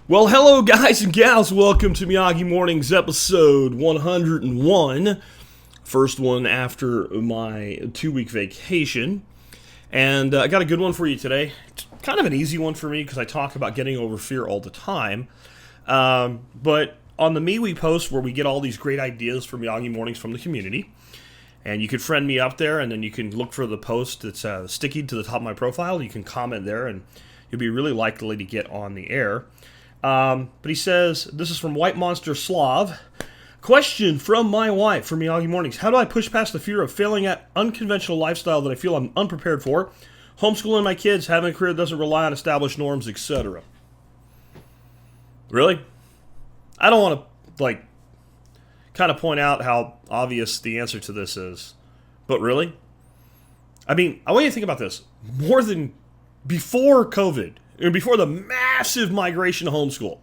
Well, hello guys and gals, welcome to Miyagi Mornings episode 101, first one after my 2-week vacation, and I got a good one for you today. It's kind of an easy one for me because I talk about getting over fear all the time, but on the MeWe post where we get all these great ideas for Miyagi Mornings from the community, and you can friend me up there and then you can look for the post that's sticky to the top of my profile. You can comment there and you'll be really likely to get on the air. But he says, this is from WhiteMonsterSlav. Question from my wife for Miyagi Mornings. How do I push past the fear of failing at unconventional lifestyle that I feel I'm unprepared for? Homeschooling my kids, having a career that doesn't rely on established norms, etc. Really? I don't want to, kind of point out how obvious the answer to this is. But really? I mean, I want you to think about this. More than before COVID, and before the massive migration to homeschool,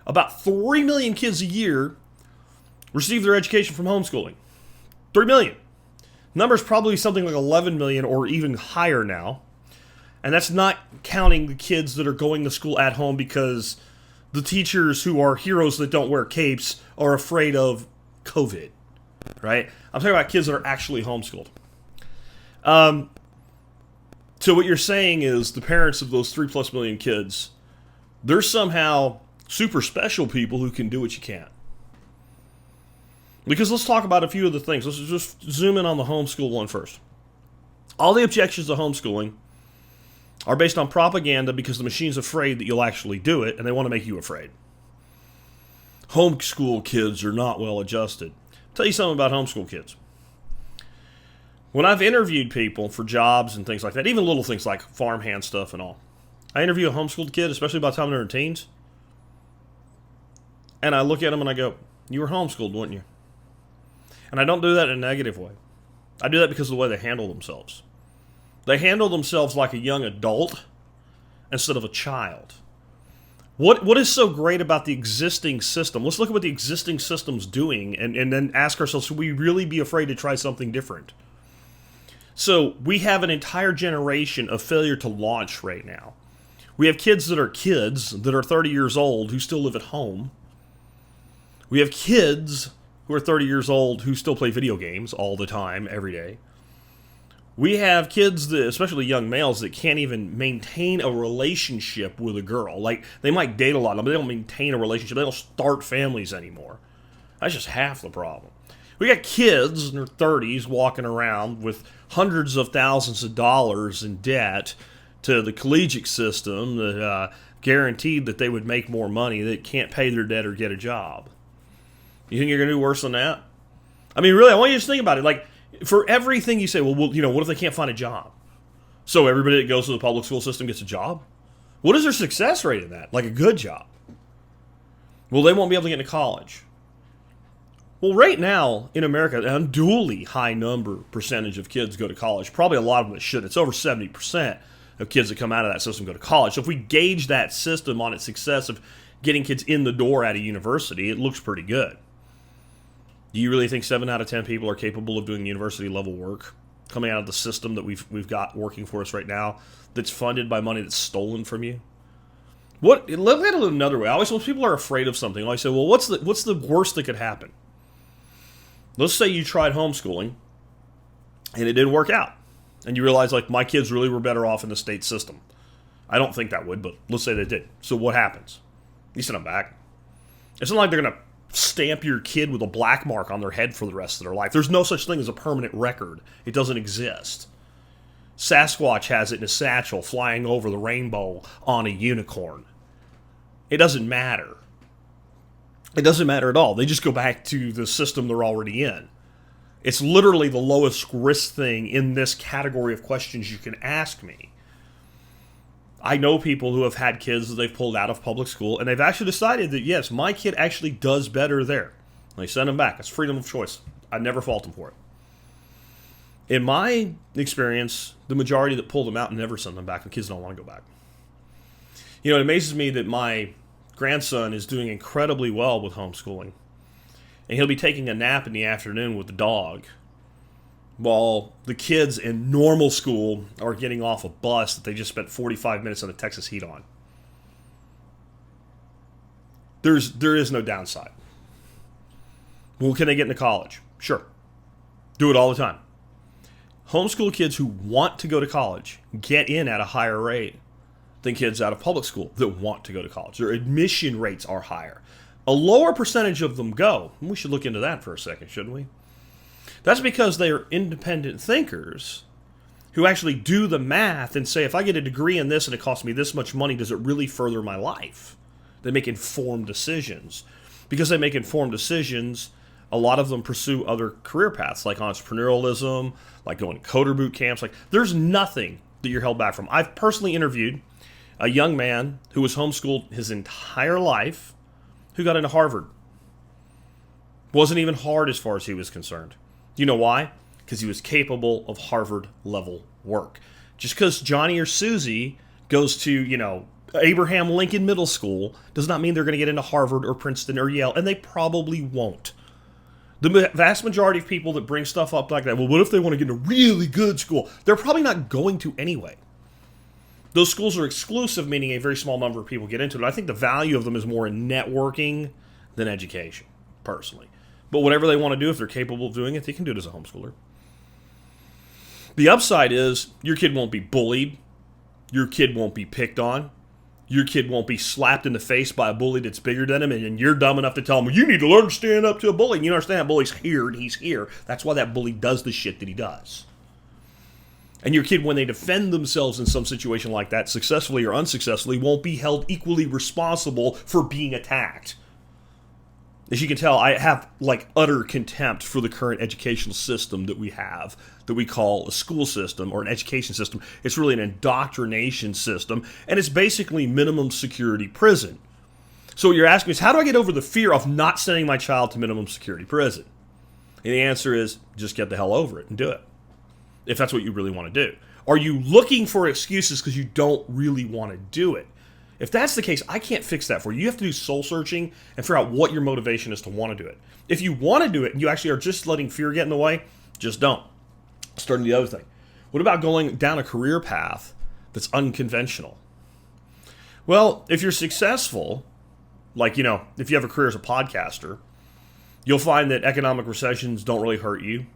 about 3 million kids a year receive their education from homeschooling. 3 million. Number's probably something like 11 million or even higher now. And that's not counting the kids that are going to school at home because the teachers who are heroes that don't wear capes are afraid of COVID, right? I'm talking about kids that are actually homeschooled. So what you're saying is the parents of those 3+ million kids, they're somehow super special people who can do what you can't. Because let's talk about a few of the things. Let's just zoom in on the homeschool one first. All the objections to homeschooling are based on propaganda because the machine's afraid that you'll actually do it and they want to make you afraid. Homeschool kids are not well adjusted. I'll tell you something about homeschool kids. When I've interviewed people for jobs and things like that, even little things like farmhand stuff and all, I interview a homeschooled kid, especially by the time they're in teens, and I look at them and I go, you were homeschooled, weren't you? And I don't do that in a negative way. I do that because of the way they handle themselves. They handle themselves like a young adult instead of a child. What is so great about the existing system? Let's look at what the existing system's doing and then ask ourselves, should we really be afraid to try something different? So we have an entire generation of failure to launch right now. We have kids that are 30 years old who still live at home. We have kids who are 30 years old who still play video games all the time, every day. We have kids, that, especially young males, that can't even maintain a relationship with a girl. Like, they might date a lot, but they don't maintain a relationship. They don't start families anymore. That's just half the problem. We got kids in their 30s walking around with hundreds of thousands of dollars in debt to the collegiate system that guaranteed that they would make more money, that can't pay their debt or get a job. You think you're going to do worse than that? I mean, really, I want you to just think about it. Like, for everything you say, well, what if they can't find a job? So everybody that goes to the public school system gets a job? What is their success rate in that? Like a good job? Well, they won't be able to get into college. Well, right now, in America, an unduly high percentage of kids go to college. Probably a lot of them that should. It's over 70% of kids that come out of that system go to college. So if we gauge that system on its success of getting kids in the door at a university, it looks pretty good. Do you really think 7 out of 10 people are capable of doing university-level work coming out of the system that we've got working for us right now that's funded by money that's stolen from you? Look at it another way. When people are afraid of something, I always say, well, what's the worst that could happen? Let's say you tried homeschooling and it didn't work out. And you realize, my kids really were better off in the state system. I don't think that would, but let's say they did. So what happens? You send them back. It's not like they're going to stamp your kid with a black mark on their head for the rest of their life. There's no such thing as a permanent record. It doesn't exist. Sasquatch has it in a satchel flying over the rainbow on a unicorn. It doesn't matter. It doesn't matter at all. They just go back to the system they're already in. It's literally the lowest risk thing in this category of questions you can ask me. I know people who have had kids that they've pulled out of public school, and they've actually decided that, yes, my kid actually does better there. And they send them back. It's freedom of choice. I never fault them for it. In my experience, the majority that pull them out never send them back. The kids don't want to go back. It amazes me that my grandson is doing incredibly well with homeschooling. And he'll be taking a nap in the afternoon with the dog, while the kids in normal school are getting off a bus that they just spent 45 minutes on the Texas heat on. There is no downside. Well, can they get into college? Sure. Do it all the time. Homeschool kids who want to go to college get in at a higher rate than kids out of public school that want to go to college. Their admission rates are higher. A lower percentage of them go. We should look into that for a second, shouldn't we? That's because they are independent thinkers who actually do the math and say, if I get a degree in this and it costs me this much money, does it really further my life? They make informed decisions. Because they make informed decisions, a lot of them pursue other career paths like entrepreneurialism, like going to coder boot camps. Like, there's nothing that you're held back from. I've personally interviewed a young man who was homeschooled his entire life who got into Harvard. Wasn't even hard as far as he was concerned. You know why? Because he was capable of Harvard-level work. Just because Johnny or Susie goes to, Abraham Lincoln Middle School does not mean they're going to get into Harvard or Princeton or Yale, and they probably won't. The vast majority of people that bring stuff up like that, well, what if they want to get into a really good school? They're probably not going to anyway. Those schools are exclusive, meaning a very small number of people get into it. I think the value of them is more in networking than education, personally. But whatever they want to do, if they're capable of doing it, they can do it as a homeschooler. The upside is your kid won't be bullied. Your kid won't be picked on. Your kid won't be slapped in the face by a bully that's bigger than him, and you're dumb enough to tell him, well, you need to learn to stand up to a bully. And you understand that bully's here and he's here. That's why that bully does the shit that he does. And your kid, when they defend themselves in some situation like that, successfully or unsuccessfully, won't be held equally responsible for being attacked. As you can tell, I have utter contempt for the current educational system that we have, that we call a school system or an education system. It's really an indoctrination system, and it's basically minimum security prison. So what you're asking is, how do I get over the fear of not sending my child to minimum security prison? And the answer is, just get the hell over it and do it, if that's what you really want to do. Are you looking for excuses because you don't really want to do it? If that's the case, I can't fix that for you. You have to do soul searching and figure out what your motivation is to want to do it. If you want to do it and you actually are just letting fear get in the way, just don't. Starting the other thing. What about going down a career path that's unconventional? Well, if you're successful, if you have a career as a podcaster, you'll find that economic recessions don't really hurt you.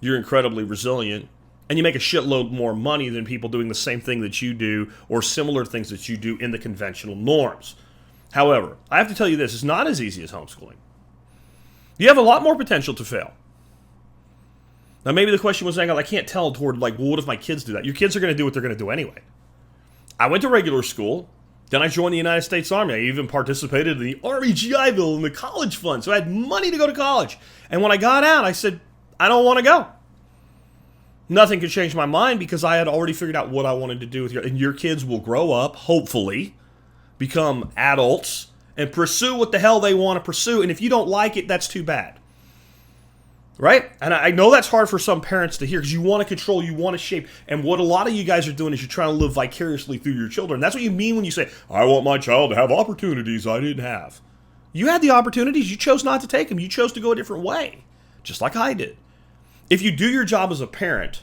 You're incredibly resilient. And you make a shitload more money than people doing the same thing that you do or similar things that you do in the conventional norms. However, I have to tell you this, it's not as easy as homeschooling. You have a lot more potential to fail. Now, maybe the question was, I can't tell toward, what if my kids do that? Your kids are going to do what they're going to do anyway. I went to regular school, then I joined the United States Army. I even participated in the Army GI Bill and the college fund, so I had money to go to college. And when I got out, I said, I don't want to go. Nothing could change my mind because I had already figured out what I wanted to do with and your kids will grow up, hopefully, become adults, and pursue what the hell they want to pursue. And if you don't like it, that's too bad. Right? And I know that's hard for some parents to hear because you want to control, you want to shape. And what a lot of you guys are doing is you're trying to live vicariously through your children. That's what you mean when you say, I want my child to have opportunities I didn't have. You had the opportunities. You chose not to take them. You chose to go a different way, just like I did. If you do your job as a parent,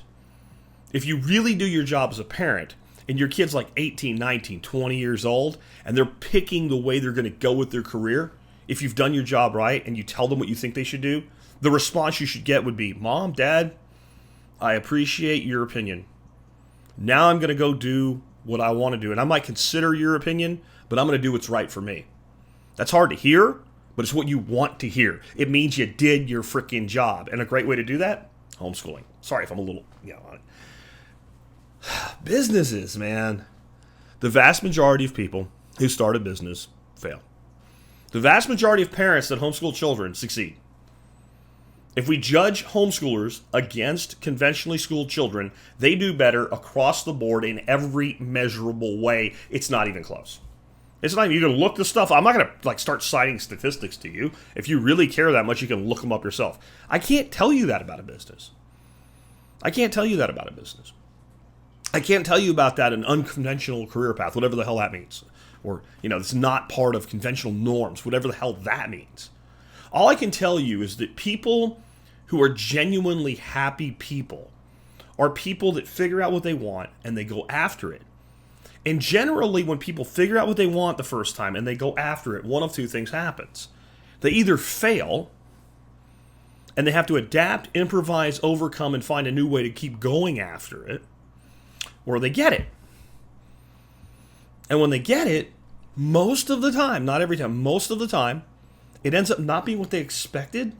if you really do your job as a parent, and your kid's 18, 19, 20 years old, and they're picking the way they're going to go with their career, if you've done your job right and you tell them what you think they should do, the response you should get would be, Mom, Dad, I appreciate your opinion. Now I'm going to go do what I want to do. And I might consider your opinion, but I'm going to do what's right for me. That's hard to hear, but it's what you want to hear. It means you did your freaking job. And a great way to do that? Homeschooling. Sorry if I'm a little, on it. Businesses, man. The vast majority of people who start a business fail. The vast majority of parents that homeschool children succeed. If we judge homeschoolers against conventionally schooled children, they do better across the board in every measurable way. It's not even close. It's not even, you can look this stuff. I'm not going to start citing statistics to you. If you really care that much, you can look them up yourself. I can't tell you that about a business. I can't tell you that about a business. I can't tell you about that an unconventional career path, whatever the hell that means. Or, it's not part of conventional norms, whatever the hell that means. All I can tell you is that people who are genuinely happy people are people that figure out what they want and they go after it. And generally, when people figure out what they want the first time and they go after it, one of two things happens. They either fail, and they have to adapt, improvise, overcome, and find a new way to keep going after it, or they get it. And when they get it, most of the time, not every time, most of the time, it ends up not being what they expected.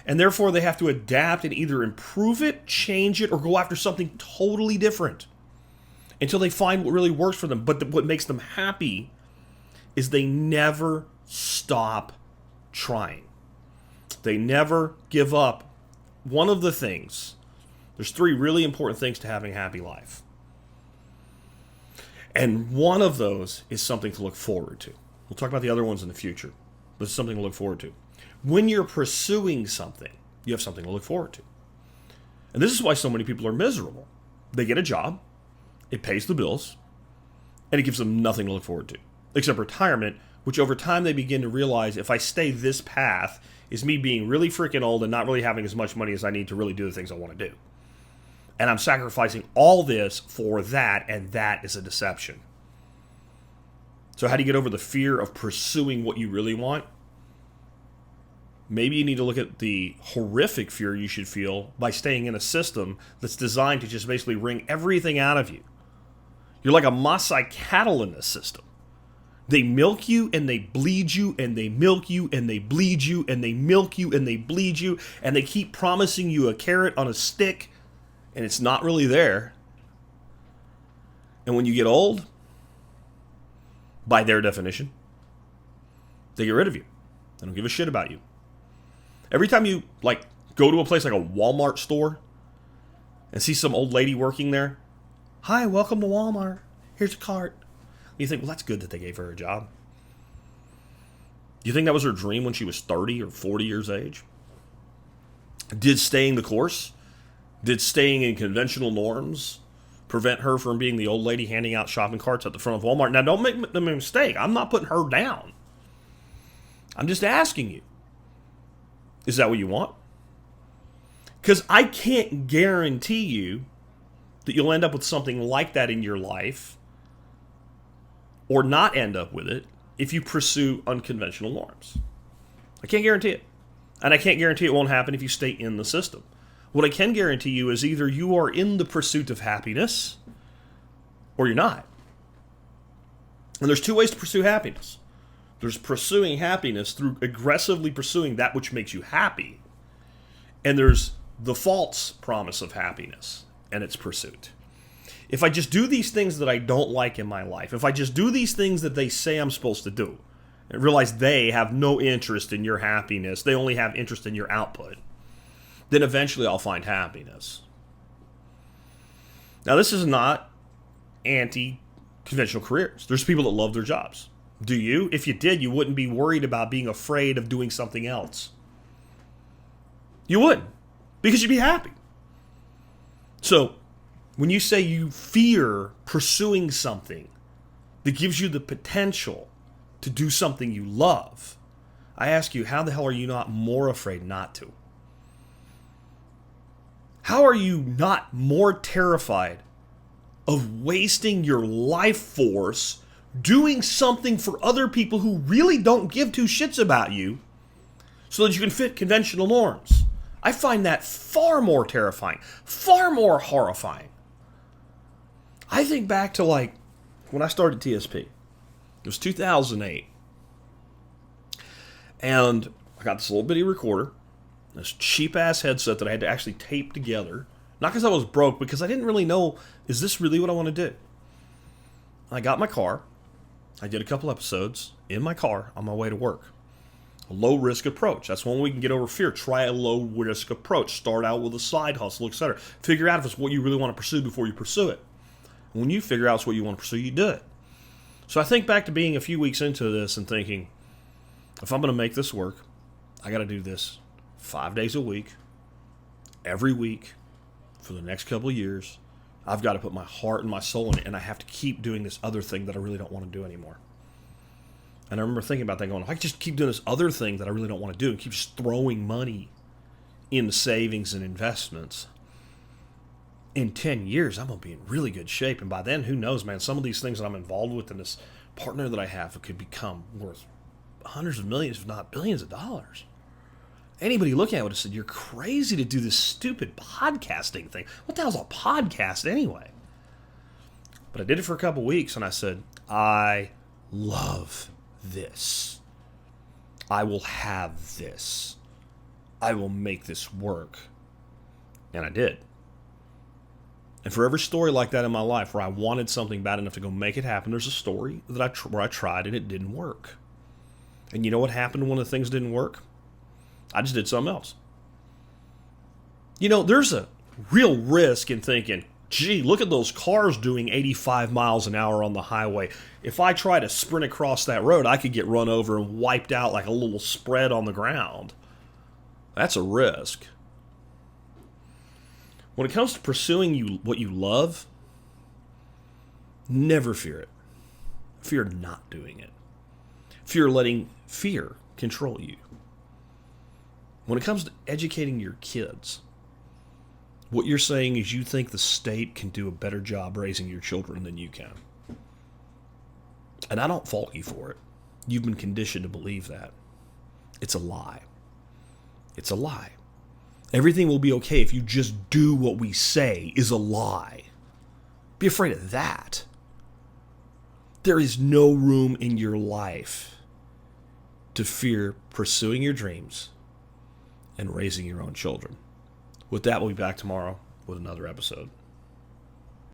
And therefore, they have to adapt and either improve it, change it, or go after something totally different until they find what really works for them. But what makes them happy is they never stop trying. They never give up. One of the things, there's 3 really important things to having a happy life. And one of those is something to look forward to. We'll talk about the other ones in the future, but it's something to look forward to. When you're pursuing something, you have something to look forward to. And this is why so many people are miserable. They get a job, it pays the bills, and it gives them nothing to look forward to, except retirement, which over time they begin to realize if I stay this path, is me being really freaking old and not really having as much money as I need to really do the things I want to do. And I'm sacrificing all this for that, and that is a deception. So how do you get over the fear of pursuing what you really want? Maybe you need to look at the horrific fear you should feel by staying in a system that's designed to just basically wring everything out of you. You're like a Maasai cattle in this system. They milk you and they bleed you and they milk you and they bleed you and they milk you and they bleed you, and they keep promising you a carrot on a stick and it's not really there. And when you get old, by their definition, they get rid of you. They don't give a shit about you. Every time you go to a place like a Walmart store and see some old lady working there, "Hi, welcome to Walmart. Here's a cart." You think, well, that's good that they gave her a job. Do you think that was her dream when she was 30 or 40 years of age? Did staying the course, did staying in conventional norms prevent her from being the old lady handing out shopping carts at the front of Walmart? Now, don't make the mistake. I'm not putting her down. I'm just asking you. Is that what you want? Because I can't guarantee you that you'll end up with something like that in your life, or not end up with it, if you pursue unconventional norms. I can't guarantee it. And I can't guarantee it won't happen if you stay in the system. What I can guarantee you is either you are in the pursuit of happiness, or you're not. And there's 2 ways to pursue happiness. There's pursuing happiness through aggressively pursuing that which makes you happy. And there's the false promise of happiness and its pursuit. If I just do these things that I don't like in my life, if I just do these things that they say I'm supposed to do, and realize they have no interest in your happiness, they only have interest in your output, then eventually I'll find happiness. Now, this is not anti-conventional careers. There's people that love their jobs. Do you? If you did, you wouldn't be worried about being afraid of doing something else. You wouldn't, because you'd be happy. So, when you say you fear pursuing something that gives you the potential to do something you love, I ask you, how the hell are you not more afraid not to? How are you not more terrified of wasting your life force doing something for other people who really don't give 2 shits about you so that you can fit conventional norms? I find that far more terrifying, far more horrifying. I think back to when I started TSP. It was 2008. And I got this little bitty recorder, this cheap-ass headset that I had to actually tape together. Not because I was broke, because I didn't really know, is this really what I want to do? I got my car. I did a couple episodes in my car on my way to work. A low-risk approach. That's one way we can get over fear. Try a low-risk approach. Start out with a side hustle, etc. Figure out if it's what you really want to pursue before you pursue it. When you figure out it's what you want to pursue, you do it. So I think back to being a few weeks into this and thinking, if I'm going to make this work, I got to do this 5 days a week, every week, for the next couple of years. I've got to put my heart and my soul in it, and I have to keep doing this other thing that I really don't want to do anymore. And I remember thinking about that, going, if I could just keep doing this other thing that I really don't want to do and keep just throwing money into savings and investments, in 10 years, I'm going to be in really good shape. And by then, who knows, man, some of these things that I'm involved with and this partner that I have could become worth hundreds of millions, if not billions of dollars. Anybody looking at it would have said, you're crazy to do this stupid podcasting thing. What the hell's a podcast anyway? But I did it for a couple weeks, and I said, I love this. I will have this. I will make this work. And I did. And for every story like that in my life where I wanted something bad enough to go make it happen, there's a story that where I tried and it didn't work. And you know what happened when the things didn't work? I just did something else. You know, there's a real risk in thinking, gee, look at those cars doing 85 miles an hour on the highway. If I try to sprint across that road, I could get run over and wiped out like a little spread on the ground. That's a risk. When it comes to pursuing what you love, never fear it. Fear not doing it. Fear letting fear control you. When it comes to educating your kids, what you're saying is you think the state can do a better job raising your children than you can. And I don't fault you for it. You've been conditioned to believe that. It's a lie. It's a lie. Everything will be okay if you just do what we say is a lie. Be afraid of that. There is no room in your life to fear pursuing your dreams and raising your own children. With that, we'll be back tomorrow with another episode.